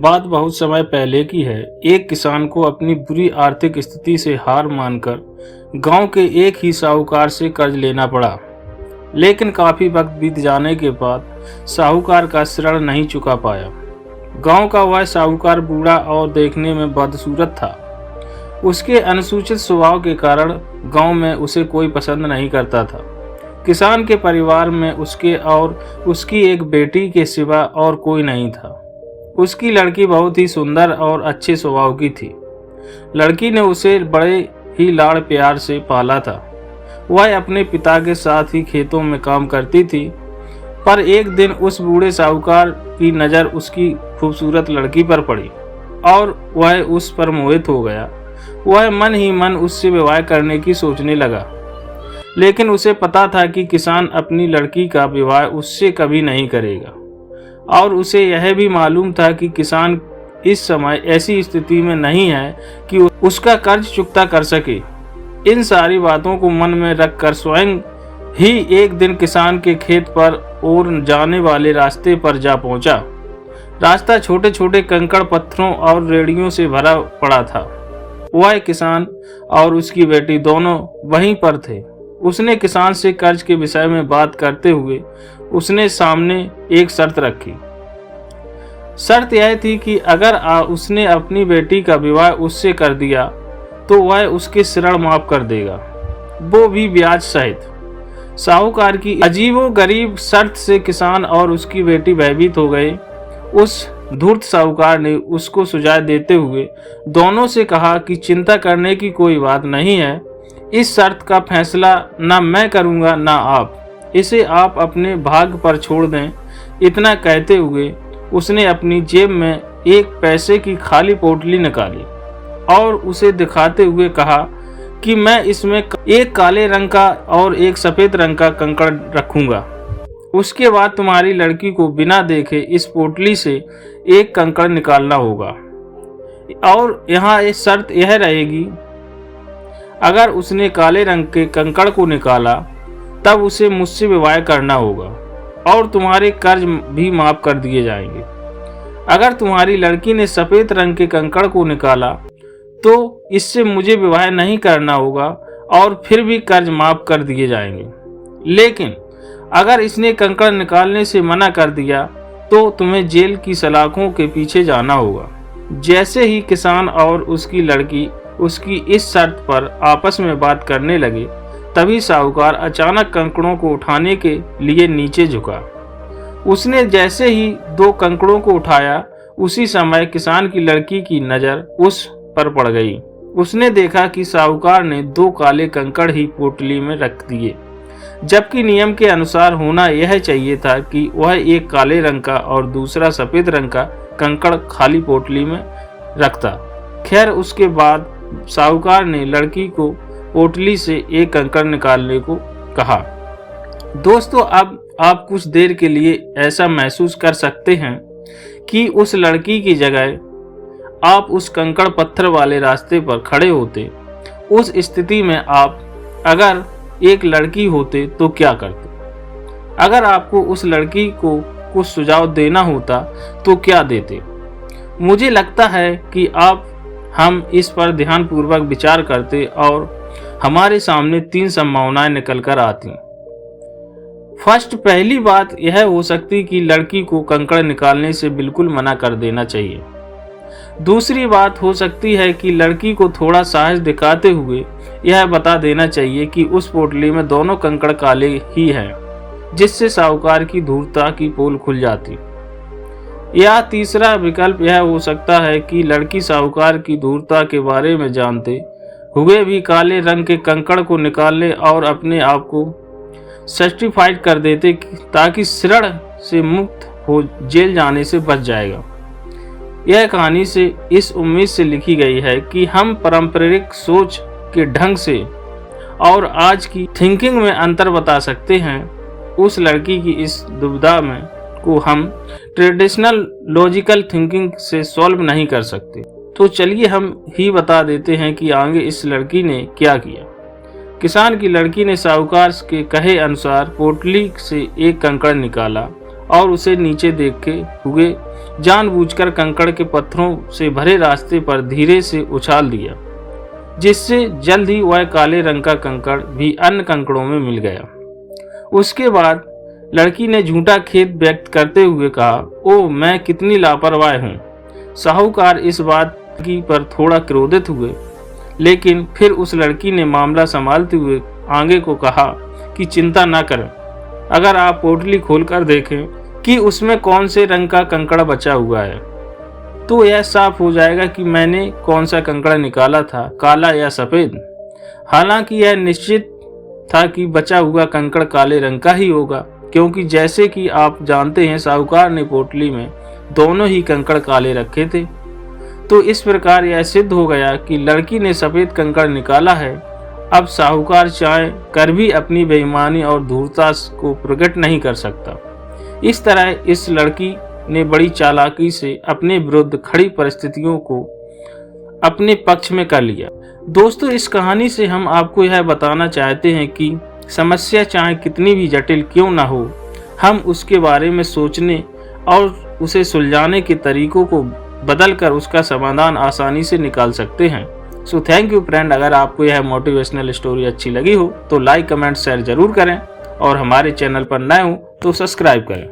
बात बहुत समय पहले की है। एक किसान को अपनी बुरी आर्थिक स्थिति से हार मानकर गांव के एक ही साहूकार से कर्ज लेना पड़ा। लेकिन काफी वक्त बीत जाने के बाद साहूकार का ऋण नहीं चुका पाया। गांव का वह साहूकार बूढ़ा और देखने में बदसूरत था। उसके अनुसूचित स्वभाव के कारण गांव में उसे कोई पसंद नहीं करता था। किसान के परिवार में उसके और उसकी एक बेटी के सिवा और कोई नहीं था। उसकी लड़की बहुत ही सुंदर और अच्छे स्वभाव की थी। लड़की ने उसे बड़े ही लाड़ प्यार से पाला था। वह अपने पिता के साथ ही खेतों में काम करती थी। पर एक दिन उस बूढ़े साहूकार की नज़र उसकी खूबसूरत लड़की पर पड़ी और वह उस पर मोहित हो गया। वह मन ही मन उससे विवाह करने की सोचने लगा। लेकिन उसे पता था कि किसान अपनी लड़की का विवाह उससे कभी नहीं करेगा और उसे यह भी मालूम था कि किसान इस समय ऐसी स्थिति में नहीं है कि उसका कर्ज चुकता कर सके। इन सारी बातों को मन में रखकर स्वयं ही एक दिन किसान के खेत पर और जाने वाले रास्ते पर जा पहुंचा। रास्ता छोटे छोटे कंकड़ पत्थरों और रेडियों से भरा पड़ा था। वह किसान और उसकी बेटी दोनों वहीं पर थे। उसने किसान से कर्ज के विषय में बात करते हुए उसने सामने एक शर्त रखी। शर्त यह थी कि अगर उसने अपनी बेटी का विवाह उससे कर दिया तो वह उसके ऋण माफ कर देगा, वो भी ब्याज सहित। साहूकार की अजीबोगरीब शर्त से किसान और उसकी बेटी भयभीत हो गए। उस धूर्त साहूकार ने उसको सुझाव देते हुए दोनों से कहा कि चिंता करने की कोई बात नहीं है। इस शर्त का फैसला ना मैं करूँगा ना आप, इसे आप अपने भाग्य पर छोड़ दें। इतना कहते हुए उसने अपनी जेब में एक पैसे की खाली पोटली निकाली और उसे दिखाते हुए कहा कि मैं इसमें एक काले रंग का और एक सफ़ेद रंग का कंकड़ रखूँगा। उसके बाद तुम्हारी लड़की को बिना देखे इस पोटली से एक कंकड़ निकालना होगा और यहाँ एक शर्त यह रहेगी, अगर उसने काले रंग के कंकड़ को निकाला तब उसे मुझसे विवाह करना होगा और तुम्हारे कर्ज भी माफ कर दिए जाएंगे। अगर तुम्हारी लड़की ने सफ़ेद रंग के कंकड़ को निकाला तो इससे मुझे विवाह नहीं करना होगा और फिर भी कर्ज माफ कर दिए जाएंगे। लेकिन अगर इसने कंकड़ निकालने से मना कर दिया तो तुम्हें जेल की सलाखों के पीछे जाना होगा। जैसे ही किसान और उसकी लड़की उसकी इस शर्त पर आपस में बात करने लगे, तभी साहूकार अचानक कंकड़ों को उठाने के लिए नीचे झुका। उसने जैसे ही दो कंकड़ों को उठाया, उसी समय किसान की लड़की की नज़र उस पर पड़ गई। उसने देखा कि साहूकार ने दो काले कंकड़ ही पोटली में रख दिए, जबकि नियम के अनुसार होना यह चाहिए था कि वह एक काले रंग का और दूसरा सफ़ेद रंग का कंकड़ खाली पोटली में रखता। खैर, उसके बाद साहूकार ने लड़की को पोटली से एक कंकड़ निकालने को कहा। दोस्तों, अब आप कुछ देर के लिए ऐसा महसूस कर सकते हैं कि उस लड़की की जगह आप उस कंकड़ पत्थर वाले रास्ते पर खड़े होते। उस स्थिति में आप अगर एक लड़की होते तो क्या करते? अगर आपको उस लड़की को कुछ सुझाव देना होता तो क्या देते? मुझे लगता है कि हम इस पर ध्यानपूर्वक विचार करते और हमारे सामने तीन संभावनाएं निकल कर आती। पहली बात यह हो सकती कि लड़की को कंकड़ निकालने से बिल्कुल मना कर देना चाहिए। दूसरी बात हो सकती है कि लड़की को थोड़ा साहस दिखाते हुए यह बता देना चाहिए कि उस पोटली में दोनों कंकड़ काले ही हैं, जिससे साहूकार की धूर्तता की पोल खुल जाती। या तीसरा विकल्प यह हो सकता है कि लड़की साहूकार की धूर्तता के बारे में जानते हुए भी काले रंग के कंकड़ को निकालने और अपने आप को सर्टिफाइड कर देते ताकि ऋण से मुक्त हो जेल जाने से बच जाएगा। यह कहानी से इस उम्मीद से लिखी गई है कि हम पारंपरिक सोच के ढंग से और आज की थिंकिंग में अंतर बता सकते हैं। उस लड़की की इस दुविधा में को हम ट्रेडिशनल लॉजिकल थिंकिंग से सॉल्व नहीं कर सकते। तो चलिए हम ही बता देते हैं कि आगे इस लड़की ने क्या किया। किसान की लड़की ने साहूकार के कहे अनुसार पोटली से एक कंकड़ निकाला और उसे नीचे देखते हुए जानबूझकर कंकड़ के पत्थरों से भरे रास्ते पर धीरे से उछाल दिया, जिससे जल्द ही वह काले रंग का कंकड़ भी अन्य कंकड़ों में मिल गया। उसके बाद लड़की ने झूठा खेद व्यक्त करते हुए कहा, ओह मैं कितनी लापरवाह हूँ। साहूकार इस बात की पर थोड़ा क्रोधित हुए, लेकिन फिर उस लड़की ने मामला संभालते हुए आगे को कहा कि चिंता न करें, अगर आप पोटली खोलकर देखें कि उसमें कौन से रंग का कंकड़ बचा हुआ है तो यह साफ हो जाएगा कि मैंने कौन सा कंकड़ निकाला था, काला या सफेद। हालांकि यह निश्चित था कि बचा हुआ कंकड़ काले रंग का ही होगा, क्योंकि जैसे कि आप जानते हैं साहूकार ने पोटली में दोनों ही कंकड़ काले रखे थे। तो इस प्रकार यह सिद्ध हो गया कि लड़की ने सफेद कंकड़ निकाला है। अब साहूकार चाहे कर भी अपनी बेईमानी और धूर्तता को प्रकट नहीं कर सकता। इस तरह इस लड़की ने बड़ी चालाकी से अपने विरुद्ध खड़ी परिस्थितियों को अपने पक्ष में कर लिया। दोस्तों, इस कहानी से हम आपको यह बताना चाहते हैं कि समस्या चाहे कितनी भी जटिल क्यों ना हो, हम उसके बारे में सोचने और उसे सुलझाने के तरीकों को बदलकर उसका समाधान आसानी से निकाल सकते हैं। So thank you friend. अगर आपको यह मोटिवेशनल स्टोरी अच्छी लगी हो तो लाइक, कमेंट, शेयर जरूर करें और हमारे चैनल पर नए हो तो सब्सक्राइब करें।